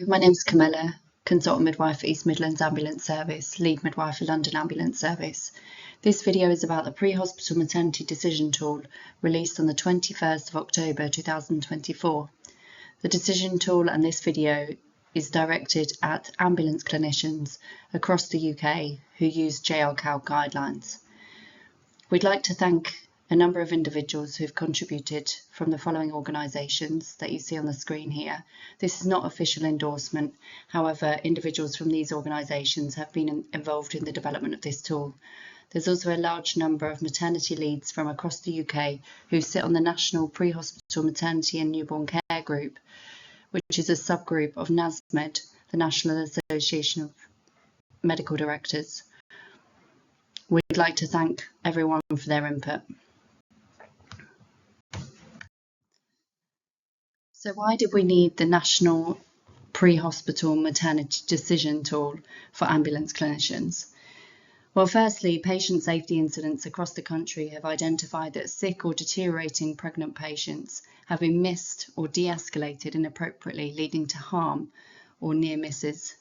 My name's Camilla, Consultant Midwife for East Midlands Ambulance Service, Lead Midwife for London Ambulance Service. This video is about the Prehospital Maternity Decision Tool released on the 21st of October 2024. The decision tool and this video is directed at ambulance clinicians across the UK who use JRCALC guidelines. We'd like to thank a number of individuals who've contributed from the following organisations that you see on the screen here. This is not official endorsement, however, individuals from these organisations have been involved in the development of this tool. There's also a large number of maternity leads from across the UK who sit on the National Prehospital Maternity and Newborn Care Group, which is a subgroup of NASMED, the National Association of Medical Directors. We'd like to thank everyone for their input. So why did we need the National Prehospital Maternity Decision Tool for ambulance clinicians? Well, firstly, patient safety incidents across the country have identified that sick or deteriorating pregnant patients have been missed or de-escalated inappropriately, leading to harm or near misses.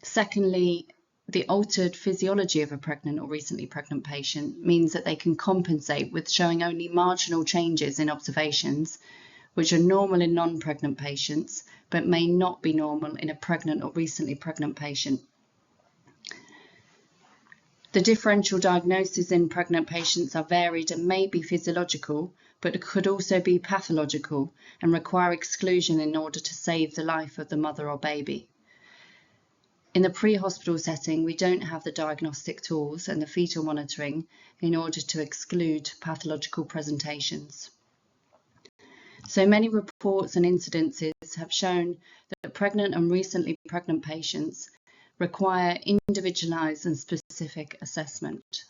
Secondly, the altered physiology of a pregnant or recently pregnant patient means that they can compensate with showing only marginal changes in observations, which are normal in non-pregnant patients, but may not be normal in a pregnant or recently pregnant patient. The differential diagnoses in pregnant patients are varied and may be physiological, but could also be pathological and require exclusion in order to save the life of the mother or baby. In the pre-hospital setting, we don't have the diagnostic tools and the fetal monitoring in order to exclude pathological presentations. So many reports and incidences have shown that pregnant and recently pregnant patients require individualised and specific assessment.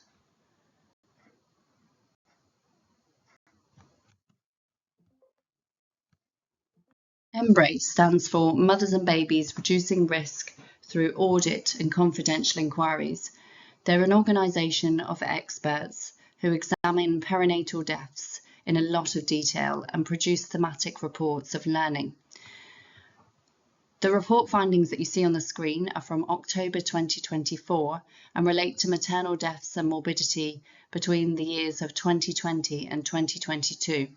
Embrace stands for Mothers and Babies Reducing Risk Through Audit and Confidential Inquiries. They're an organisation of experts who examine perinatal deaths in a lot of detail and produce thematic reports of learning. The report findings that you see on the screen are from October 2024 and relate to maternal deaths and morbidity between the years of 2020 and 2022.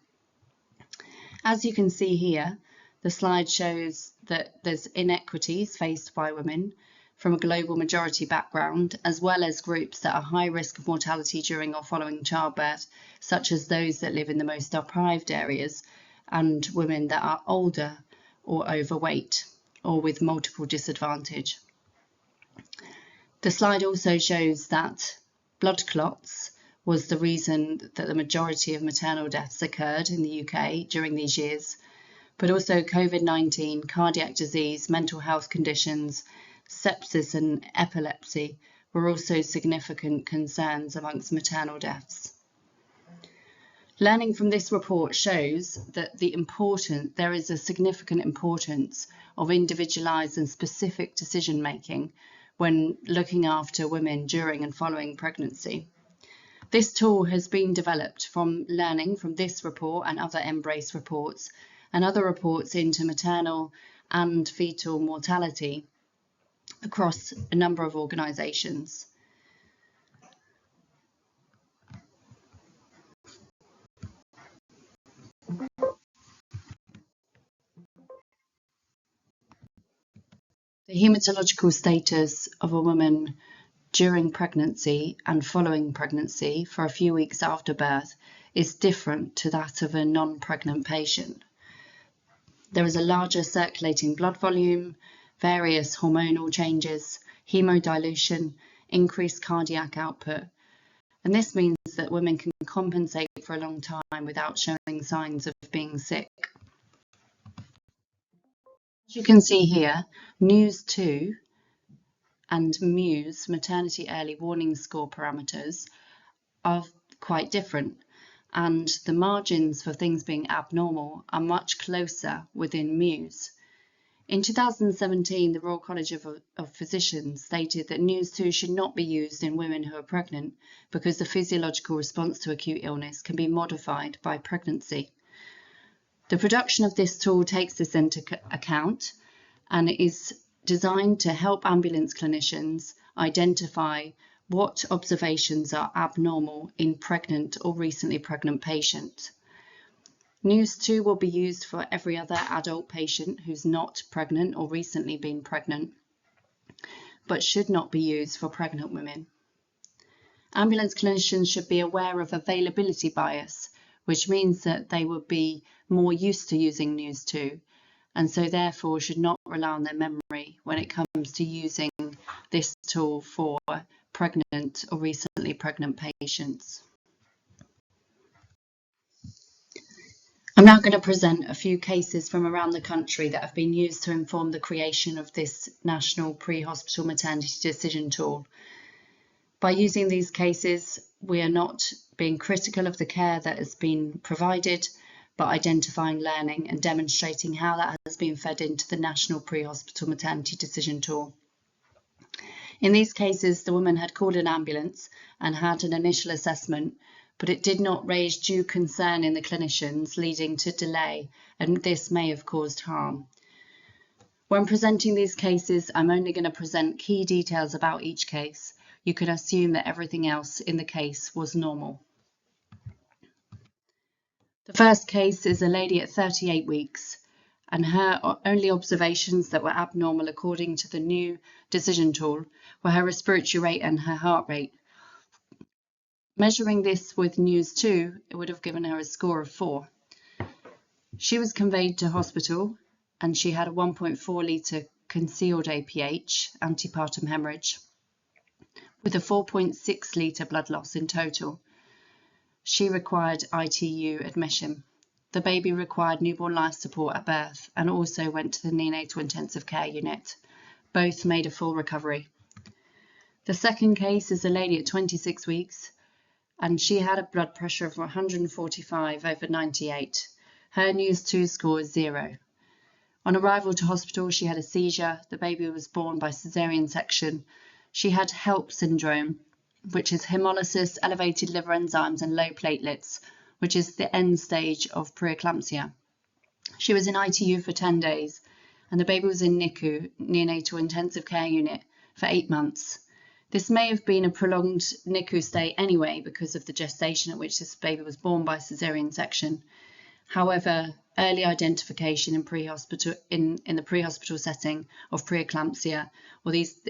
As you can see here, the slide shows that there's inequities faced by women from a global majority background, as well as groups that are high risk of mortality during or following childbirth, such as those that live in the most deprived areas and women that are older or overweight or with multiple disadvantage. The slide also shows that blood clots was the reason that the majority of maternal deaths occurred in the UK during these years, but also COVID-19, cardiac disease, mental health conditions, sepsis and epilepsy were also significant concerns amongst maternal deaths. Learning from this report shows that there is a significant importance of individualised and specific decision making when looking after women during and following pregnancy. This tool has been developed from learning from this report and other Embrace reports and other reports into maternal and fetal mortality across a number of organisations. The haematological status of a woman during pregnancy and following pregnancy for a few weeks after birth is different to that of a non-pregnant patient. There is a larger circulating blood volume, various hormonal changes, hemodilution, increased cardiac output, and this means that women can compensate for a long time without showing signs of being sick. As you can see here, NEWS2 and MUSE, maternity early warning score parameters, are quite different, and the margins for things being abnormal are much closer within MUSE. In 2017, the Royal College of Physicians stated that NEWS2 should not be used in women who are pregnant because the physiological response to acute illness can be modified by pregnancy. The production of this tool takes this into account and it is designed to help ambulance clinicians identify what observations are abnormal in pregnant or recently pregnant patients. News 2 will be used for every other adult patient who's not pregnant or recently been pregnant, but should not be used for pregnant women. Ambulance clinicians should be aware of availability bias, which means that they will be more used to using News 2, and so therefore should not rely on their memory when it comes to using this tool for pregnant or recently pregnant patients. I'm now going to present a few cases from around the country that have been used to inform the creation of this National Pre-Hospital Maternity Decision Tool. By using these cases, we are not being critical of the care that has been provided, but identifying learning and demonstrating how that has been fed into the National Pre-Hospital Maternity Decision Tool. In these cases, the woman had called an ambulance and had an initial assessment, but it did not raise due concern in the clinicians, leading to delay, and this may have caused harm. When presenting these cases, I'm only going to present key details about each case. You can assume that everything else in the case was normal. The first case is a lady at 38 weeks, and her only observations that were abnormal according to the new decision tool were her respiratory rate and her heart rate. Measuring this with News 2, it would have given her a score of 4. She was conveyed to hospital and she had a 1.4 litre concealed APH, antepartum hemorrhage, with a 4.6 litre blood loss in total. She required ITU admission. The baby required newborn life support at birth and also went to the neonatal intensive care unit. Both made a full recovery. The second case is a lady at 26 weeks and she had a blood pressure of 145/98. Her News 2 score is 0. On arrival to hospital, she had a seizure. The baby was born by caesarean section. She had HELP syndrome, which is hemolysis, elevated liver enzymes, and low platelets, which is the end stage of preeclampsia. She was in ITU for 10 days, and the baby was in NICU, neonatal intensive care unit, for 8 months. This may have been a prolonged NICU stay anyway because of the gestation at which this baby was born by caesarean section. However, early identification in the pre-hospital setting of preeclampsia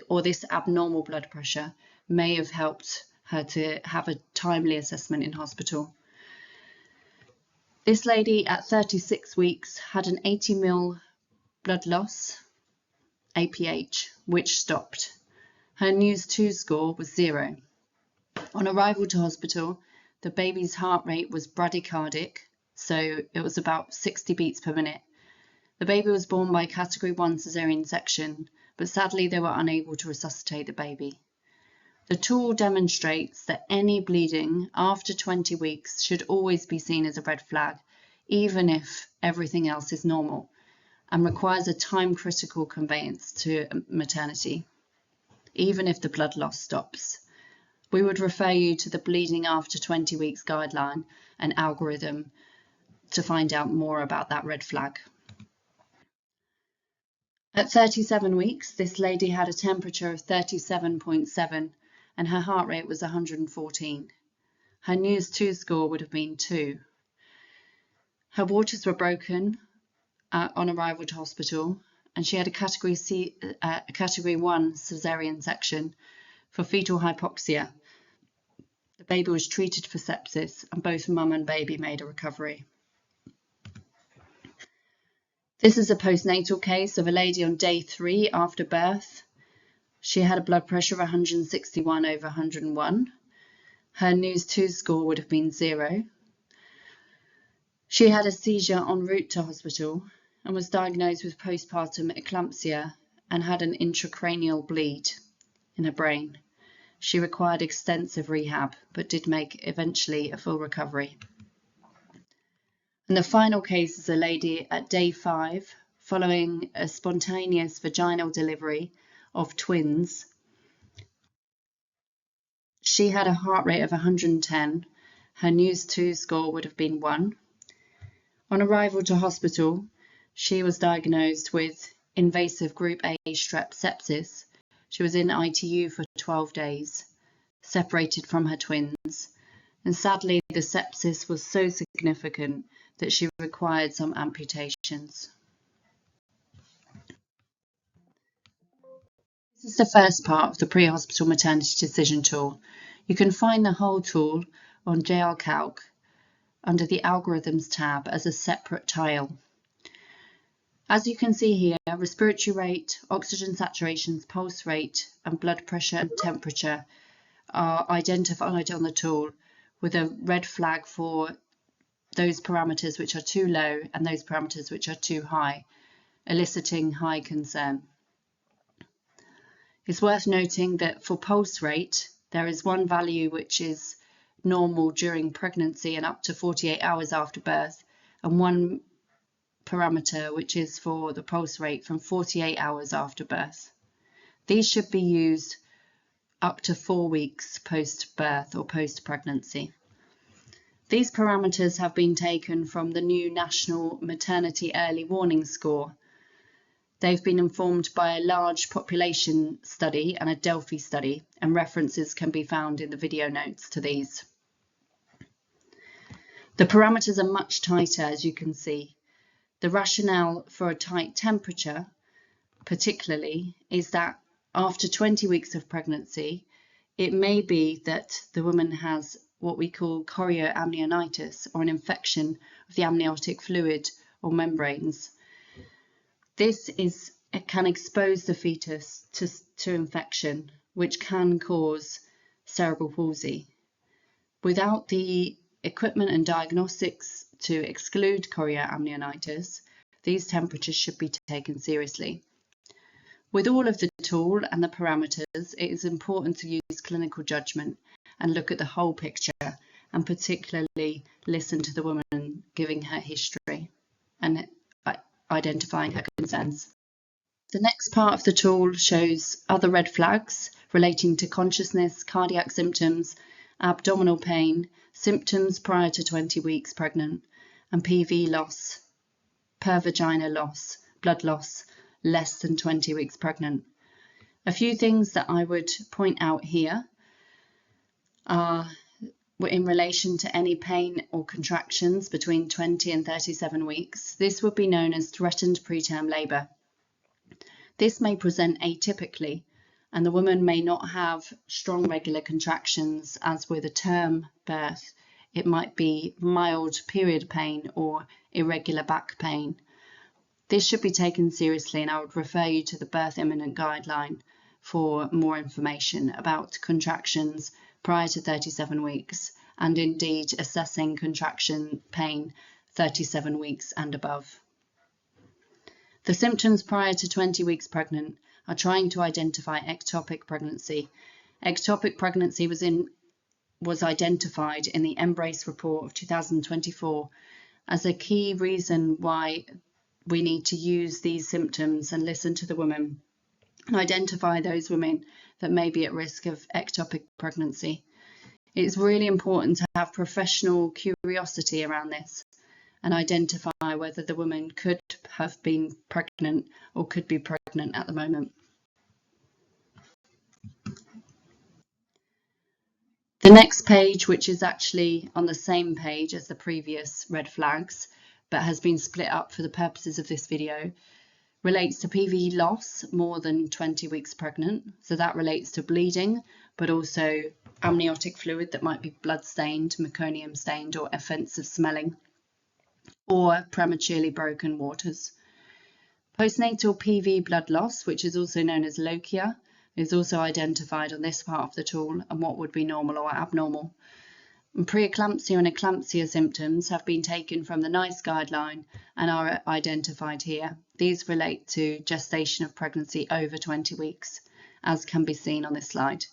or this abnormal blood pressure may have helped her to have a timely assessment in hospital. This lady at 36 weeks had an 80 ml blood loss, APH, which stopped. Her News 2 score was 0. On arrival to hospital, the baby's heart rate was bradycardic, so it was about 60 beats per minute. The baby was born by category 1 caesarean section, but sadly they were unable to resuscitate the baby. The tool demonstrates that any bleeding after 20 weeks should always be seen as a red flag, even if everything else is normal, and requires a time-critical conveyance to maternity, even if the blood loss stops. We would refer you to the bleeding after 20 weeks guideline and algorithm to find out more about that red flag. At 37 weeks, this lady had a temperature of 37.7 and her heart rate was 114. Her News 2 score would have been 2. Her waters were broken on arrival to hospital, and she had a category 1 caesarean section for fetal hypoxia. The baby was treated for sepsis, and both mum and baby made a recovery. This is a postnatal case of a lady on day 3 after birth. She had a blood pressure of 161/101. Her News 2 score would have been 0. She had a seizure en route to hospital and was diagnosed with postpartum eclampsia and had an intracranial bleed in her brain. She required extensive rehab, but did make eventually a full recovery. And the final case is a lady at day 5 following a spontaneous vaginal delivery of twins. She had a heart rate of 110. Her News 2 score would have been 1. On arrival to hospital, she was diagnosed with invasive group A strep sepsis. She was in ITU for 12 days, separated from her twins, and sadly the sepsis was so significant that she required some amputations. This is the first part of the Prehospital Maternity Decision Tool. You can find the whole tool on JRCALC under the Algorithms tab as a separate tile. As you can see here, respiratory rate, oxygen saturations, pulse rate, and blood pressure and temperature are identified on the tool with a red flag for those parameters which are too low and those parameters which are too high, eliciting high concern. It's worth noting that for pulse rate, there is one value which is normal during pregnancy and up to 48 hours after birth, and one parameter which is for the pulse rate from 48 hours after birth. These should be used up to 4 weeks post-birth or post-pregnancy. These parameters have been taken from the new National Maternity Early Warning Score. They've been informed by a large population study and a Delphi study, and references can be found in the video notes to these. The parameters are much tighter, as you can see. The rationale for a tight temperature, particularly, is that after 20 weeks of pregnancy, it may be that the woman has what we call chorioamnionitis, or an infection of the amniotic fluid or membranes. This can expose the fetus to infection, which can cause cerebral palsy. Without the equipment and diagnostics to exclude chorioamnionitis, these temperatures should be taken seriously. With all of the tool and the parameters, it is important to use clinical judgment and look at the whole picture, and particularly listen to the woman giving her history and identifying her concerns. The next part of the tool shows other red flags relating to consciousness, cardiac symptoms, abdominal pain, symptoms prior to 20 weeks pregnant, and PV loss, per vagina loss, blood loss, less than 20 weeks pregnant. A few things that I would point out here are in relation to any pain or contractions between 20 and 37 weeks. This would be known as threatened preterm labour. This may present atypically, and the woman may not have strong regular contractions as with a term birth. It might be mild period pain or irregular back pain. This should be taken seriously, and I would refer you to the Birth Imminent Guideline for more information about contractions prior to 37 weeks, and indeed assessing contraction pain 37 weeks and above. The symptoms prior to 20 weeks pregnant are trying to identify ectopic pregnancy. Ectopic pregnancy was identified in the Embrace report of 2024 as a key reason why we need to use these symptoms and listen to the woman and identify those women that may be at risk of ectopic pregnancy. It's really important to have professional curiosity around this and identify whether the woman could have been pregnant or could be pregnant at the moment. The next page, which is actually on the same page as the previous red flags, but has been split up for the purposes of this video, relates to PV loss more than 20 weeks pregnant. So that relates to bleeding, but also amniotic fluid that might be blood stained, meconium stained, or offensive smelling, or prematurely broken waters. Postnatal PV blood loss, which is also known as lochia, is also identified on this part of the tool and what would be normal or abnormal. And preeclampsia and eclampsia symptoms have been taken from the NICE guideline and are identified here. These relate to gestation of pregnancy over 20 weeks, as can be seen on this slide.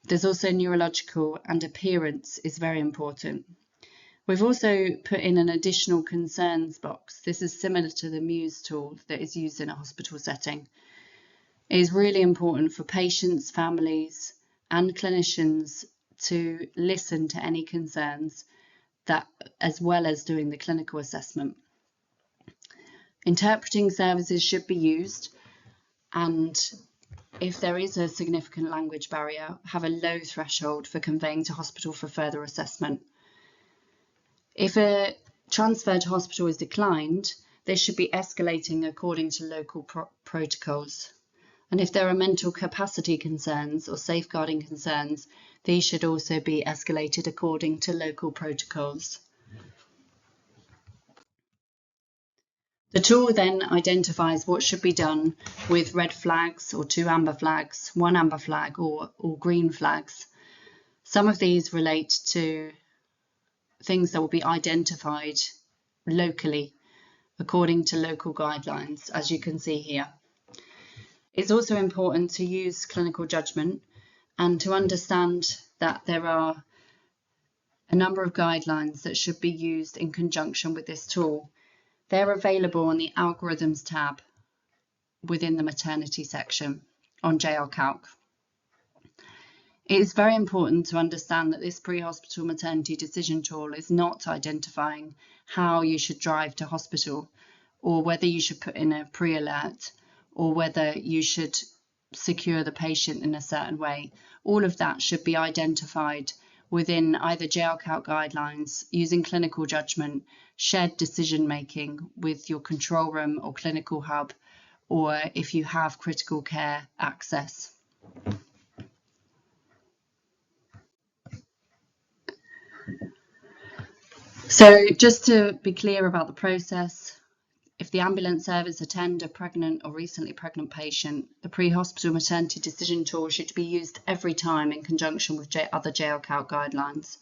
There's also neurological, and appearance is very important. We've also put in an additional concerns box. This is similar to the Muse tool that is used in a hospital setting. It is really important for patients, families, and clinicians to listen to any concerns, that as well as doing the clinical assessment. Interpreting services should be used, and if there is a significant language barrier, have a low threshold for conveying to hospital for further assessment. If a transfer to hospital is declined, this should be escalating according to local protocols. And if there are mental capacity concerns or safeguarding concerns, these should also be escalated according to local protocols. The tool then identifies what should be done with red flags or 2 amber flags, 1 amber flag or green flags. Some of these relate to things that will be identified locally according to local guidelines, as you can see here. It's also important to use clinical judgment and to understand that there are a number of guidelines that should be used in conjunction with this tool. They're available on the Algorithms tab within the maternity section on JRCALC. It is very important to understand that this pre-hospital maternity decision tool is not identifying how you should drive to hospital, or whether you should put in a pre-alert, or whether you should secure the patient in a certain way. All of that should be identified within either JRCALC guidelines, using clinical judgment, shared decision making with your control room or clinical hub, or if you have critical care access. So just to be clear about the process, if the ambulance service attend a pregnant or recently pregnant patient, the pre-hospital maternity decision tool should be used every time in conjunction with other JRCALC guidelines.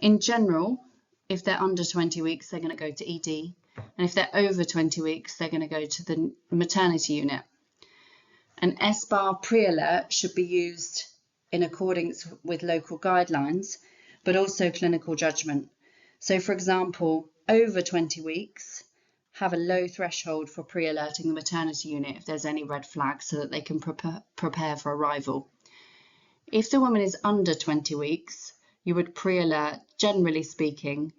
In general, if they're under 20 weeks, they're going to go to ED, and if they're over 20 weeks, they're going to go to the maternity unit. An SBAR pre-alert should be used in accordance with local guidelines, but also clinical judgment. So, for example, over 20 weeks, have a low threshold for pre-alerting the maternity unit if there's any red flags, so that they can prepare for arrival. If the woman is under 20 weeks, you would pre-alert, generally speaking,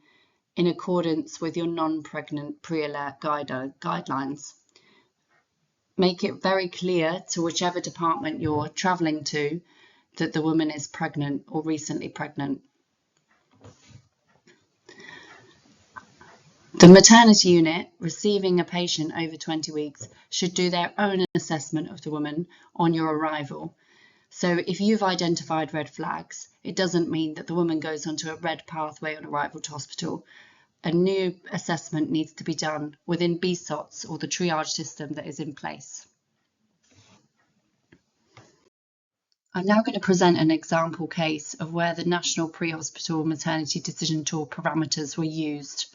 in accordance with your non-pregnant pre-alert guidelines. Make it very clear to whichever department you're travelling to that the woman is pregnant or recently pregnant. The maternity unit receiving a patient over 20 weeks should do their own assessment of the woman on your arrival. So if you've identified red flags, it doesn't mean that the woman goes onto a red pathway on arrival to hospital. A new assessment needs to be done within BSOTs or the triage system that is in place. I'm now going to present an example case of where the National Pre-Hospital Maternity Decision Tool parameters were used.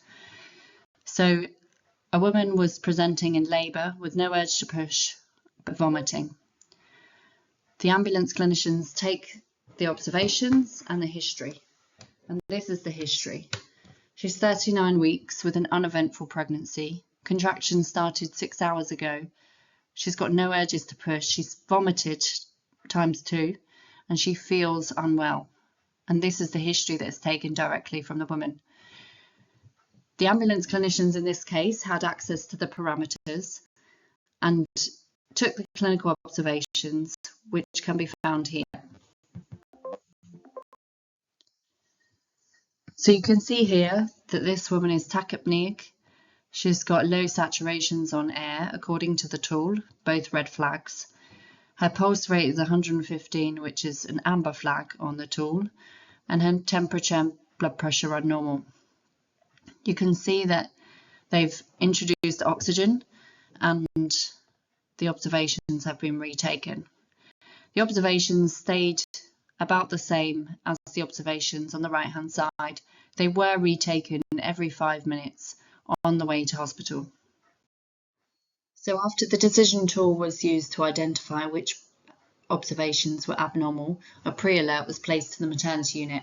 So a woman was presenting in labour with no urge to push, but vomiting. The ambulance clinicians take the observations and the history. And this is the history. She's 39 weeks with an uneventful pregnancy. Contractions started 6 hours ago. She's got no urges to push. She's vomited ×2 and she feels unwell. And this is the history that is taken directly from the woman. The ambulance clinicians in this case had access to the parameters and took the clinical observations, which can be found here. So you can see here that this woman is tachypneic. She's got low saturations on air according to the tool, both red flags. Her pulse rate is 115, which is an amber flag on the tool, and her temperature and blood pressure are normal. You can see that they've introduced oxygen and the observations have been retaken. The observations stayed about the same as the observations on the right hand side. They were retaken every 5 minutes on the way to hospital. So after the decision tool was used to identify which observations were abnormal, a pre-alert was placed to the maternity unit.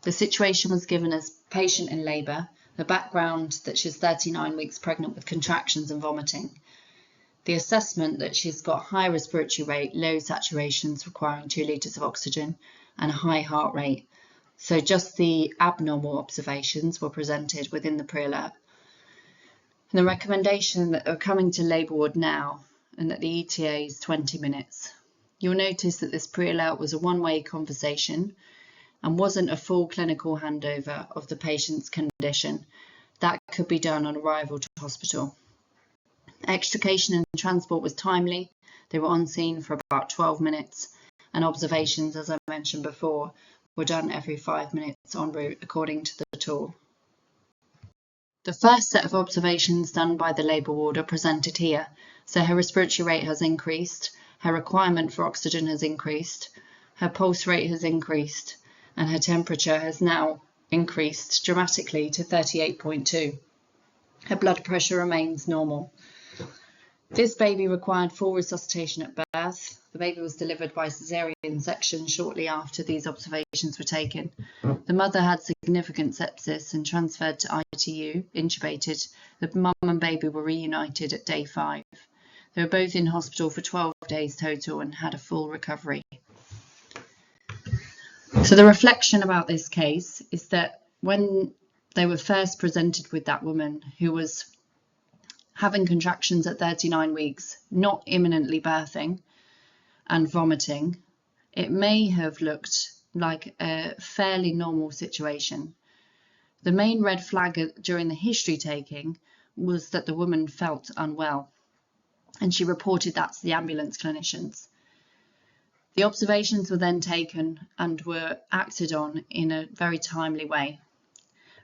The situation was given as patient in labour, the background that she's 39 weeks pregnant with contractions and vomiting. The assessment that she's got high respiratory rate, low saturations requiring 2 litres of oxygen and a high heart rate. So just the abnormal observations were presented within the pre-alert. And the recommendation that are coming to labour ward now and that the ETA is 20 minutes. You'll notice that this pre-alert was a one-way conversation and wasn't a full clinical handover of the patient's condition. That could be done on arrival to hospital. Extrication and transport was timely. They were on scene for about 12 minutes, and observations, as I mentioned before, were done every 5 minutes en route according to the tool. The first set of observations done by the labour ward are presented here. So her respiratory rate has increased, her requirement for oxygen has increased, her pulse rate has increased, and her temperature has now increased dramatically to 38.2. Her blood pressure remains normal. This baby required full resuscitation at birth. The baby was delivered by caesarean section shortly after these observations were taken. The mother had significant sepsis and transferred to ITU, intubated. The mum and baby were reunited at day 5. They were both in hospital for 12 days total and had a full recovery. So the reflection about this case is that when they were first presented with that woman who was having contractions at 39 weeks, not imminently birthing and vomiting, it may have looked like a fairly normal situation. The main red flag during the history taking was that the woman felt unwell, and she reported that to the ambulance clinicians. The observations were then taken and were acted on in a very timely way.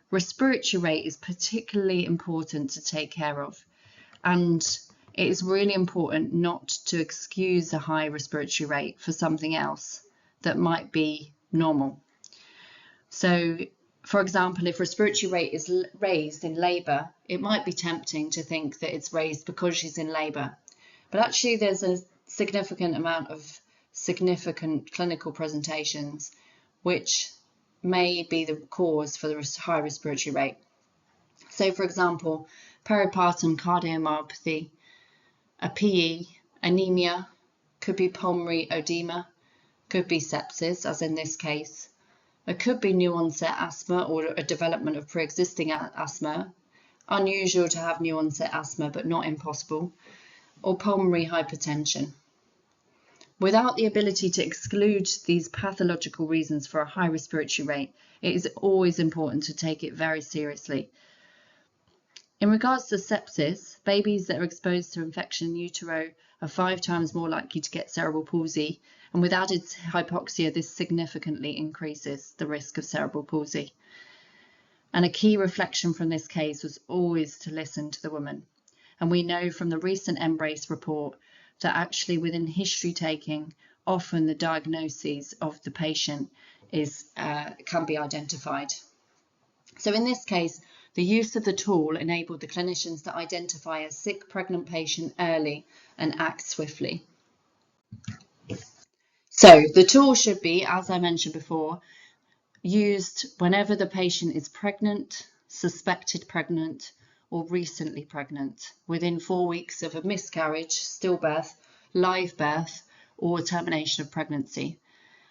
Respiratory rate is particularly important to take care of, and it is really important not to excuse a high respiratory rate for something else that might be normal. So, for example, if respiratory rate is raised in labour, it might be tempting to think that it's raised because she's in labour. But actually there's a significant amount of significant clinical presentations which may be the cause for the high respiratory rate. So, for example, peripartum cardiomyopathy, a PE, anemia, could be pulmonary edema, could be sepsis, as in this case. It could be new onset asthma or a development of pre-existing asthma, unusual to have new onset asthma but not impossible, or pulmonary hypertension. Without the ability to exclude these pathological reasons for a high respiratory rate, it is always important to take it very seriously. In regards to sepsis, babies that are exposed to infection in utero are 5 times more likely to get cerebral palsy, and with added hypoxia, this significantly increases the risk of cerebral palsy. And a key reflection from this case was always to listen to the woman. And we know from the recent Embrace report that actually within history taking, often the diagnoses of the patient can be identified. So in this case, the use of the tool enabled the clinicians to identify a sick pregnant patient early and act swiftly. So the tool should be, as I mentioned before, used whenever the patient is pregnant, suspected pregnant, or recently pregnant, within 4 weeks of a miscarriage, stillbirth, live birth, or termination of pregnancy.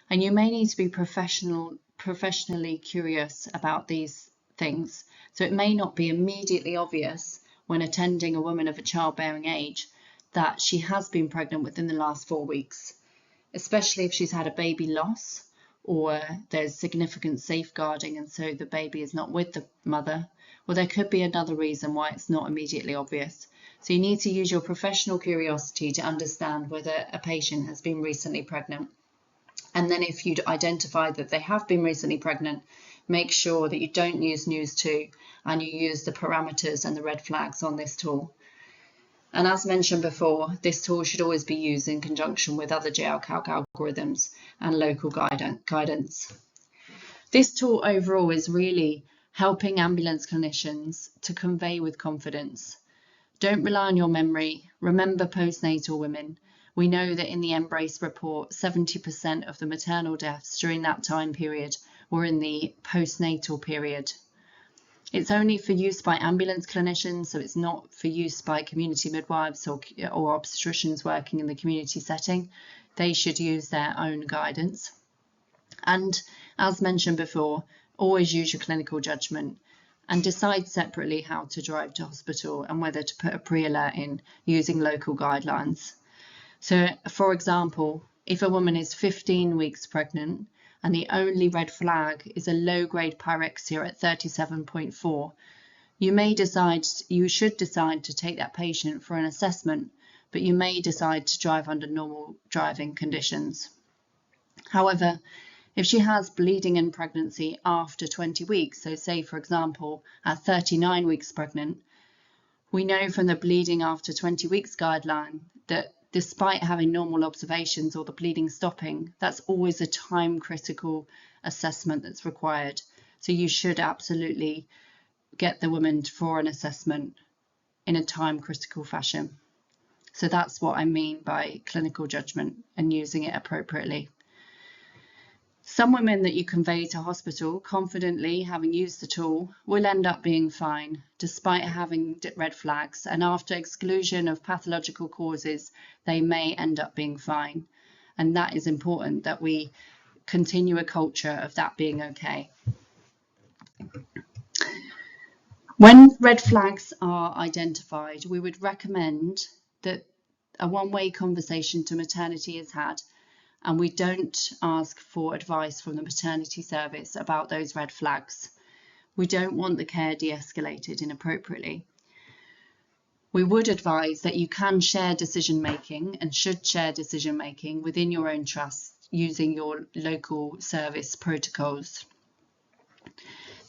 And you may need to be professionally curious about these things. So it may not be immediately obvious when attending a woman of a childbearing age that she has been pregnant within the last 4 weeks, especially if she's had a baby loss or there's significant safeguarding and so the baby is not with the mother. Well, there could be another reason why it's not immediately obvious. So you need to use your professional curiosity to understand whether a patient has been recently pregnant. And then if you identify that they have been recently pregnant, make sure that you don't use News 2 and you use the parameters and the red flags on this tool. And as mentioned before, this tool should always be used in conjunction with other JRCALC algorithms and local guidance. This tool overall is really helping ambulance clinicians to convey with confidence. Don't rely on your memory. Remember postnatal women. We know that in the Embrace report, 70% of the maternal deaths during that time period were in the postnatal period. It's only for use by ambulance clinicians, so it's not for use by community midwives or obstetricians working in the community setting. They should use their own guidance. And as mentioned before, always use your clinical judgment. and decide separately how to drive to hospital and whether to put a pre-alert in using local guidelines. So, for example, if a woman is 15 weeks pregnant and the only red flag is a low-grade pyrexia at 37.4, you should decide to take that patient for an assessment, but you may decide to drive under normal driving conditions. However, if she has bleeding in pregnancy after 20 weeks, so say for example at 39 weeks pregnant, we know from the bleeding after 20 weeks guideline that despite having normal observations or the bleeding stopping, that's always a time critical assessment that's required. So you should absolutely get the woman for an assessment in a time critical fashion. So that's what I mean by clinical judgment and using it appropriately. Some women that you convey to hospital confidently, having used the tool, will end up being fine despite having red flags, and after exclusion of pathological causes they may end up being fine, and that is important that we continue a culture of that being okay. When red flags are identified, we would recommend that a one-way conversation to maternity is had, and we don't ask for advice from the maternity service about those red flags. We don't want the care de-escalated inappropriately. We would advise that you can share decision making and should share decision making within your own trust using your local service protocols.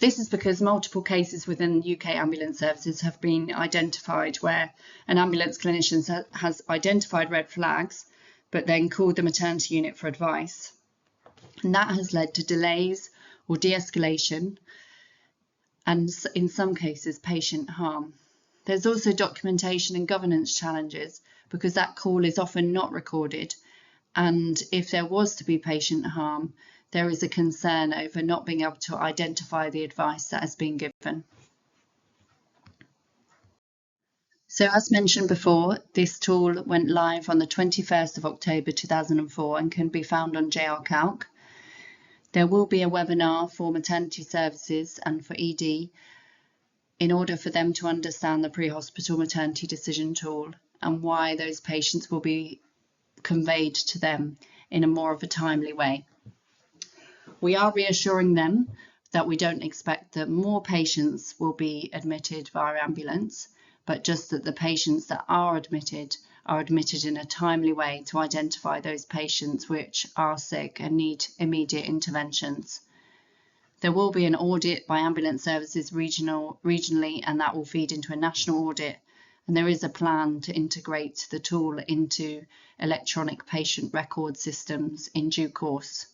This is because multiple cases within UK ambulance services have been identified where an ambulance clinician has identified red flags but then called the maternity unit for advice. And that has led to delays or de-escalation and in some cases patient harm. There's also documentation and governance challenges because that call is often not recorded, and if there was to be patient harm, there is a concern over not being able to identify the advice that has been given. So as mentioned before, this tool went live on the 21st of October 2004 and can be found on JRCALC. There will be a webinar for maternity services and for ED in order for them to understand the Prehospital Maternity Decision Tool and why those patients will be conveyed to them in a more of a timely way. We are reassuring them that we don't expect that more patients will be admitted via ambulance, but just that the patients that are admitted in a timely way to identify those patients which are sick and need immediate interventions. There will be an audit by ambulance services regionally, and that will feed into a national audit. And there is a plan to integrate the tool into electronic patient record systems in due course.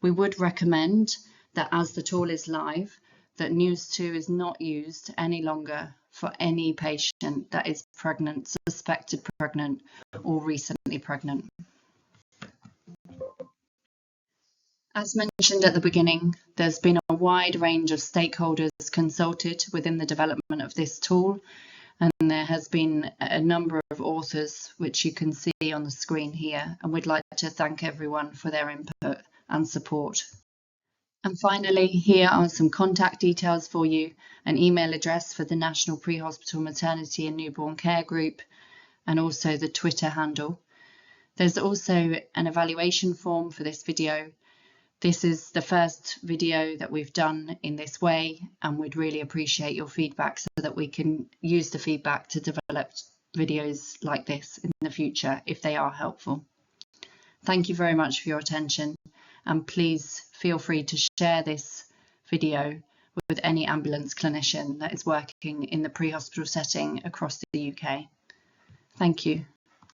We would recommend that as the tool is live, that News 2 is not used any longer for any patient that is pregnant, suspected pregnant, or recently pregnant. As mentioned at the beginning, there's been a wide range of stakeholders consulted within the development of this tool, and there has been a number of authors which you can see on the screen here, and we'd like to thank everyone for their input and support. And finally, here are some contact details for you: an email address for the National Prehospital Maternity and Newborn Care Group, and also the Twitter handle. There's also an evaluation form for this video. This is the first video that we've done in this way, and we'd really appreciate your feedback so that we can use the feedback to develop videos like this in the future if they are helpful. Thank you very much for your attention, and please feel free to share this video with any ambulance clinician that is working in the pre-hospital setting across the UK. Thank you.